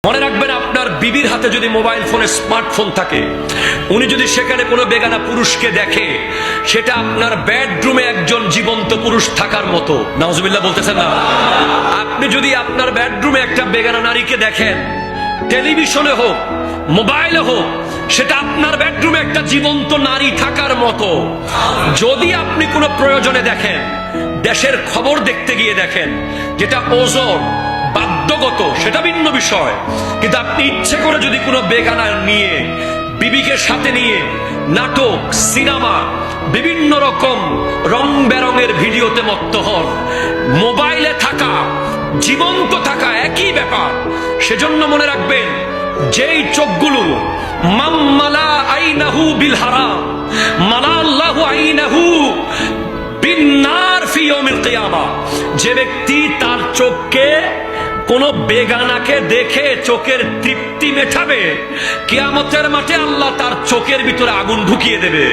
মনে রাখবেন, আপনার বিবির হাতে যদি মোবাইল ফোনে স্মার্টফোন থাকে, উনি যদি সেখানে কোনো বেগানা পুরুষকে দেখে, সেটা আপনার বেডরুমে একজন জীবন্ত পুরুষ থাকার মতো। নাউজুবিল্লাহ বলতেছেন না? আপনি যদি আপনার বেডরুমে একটা বেগানা নারীকে দেখেন, টেলিভিশনে হোক মোবাইলে হোক, সেটা আপনার বেডরুমে একটা জীবন্ত নারী থাকার মতো। যদি আপনি কোনো প্রয়োজনে দেখেন, দেশের খবর দেখতে গিয়ে দেখেন, যেটা ওজোর বাধ্যগত, সেটা ভিন্ন বিষয়। কিন্তু আপনি ইচ্ছে করে যদি কোনো বেগানা নিয়ে, বিবিকে সাথে নিয়ে নাটক, সিনেমা, বিভিন্ন রকম রং বেরঙের ভিডিওতে মত্ত হন, মোবাইলে থাকা, জীবন্ত থাকা একই ব্যাপার। সেজন্য মনে রাখবেন, যেই চোখগুলো মাম্মালা আইনাহু বিল হারাম মালা আল্লাহু আইনাহু বিন্নার ফি ইয়াউমিল কিয়ামা, যে ব্যক্তি তার চোখকে কোন বেগানাকে দেখে চোখের তৃপ্তি মেটাবে, কিয়ামতের মাঠে আল্লাহ তার চোখের ভিতরে আগুন ঢুকিয়ে দেবে।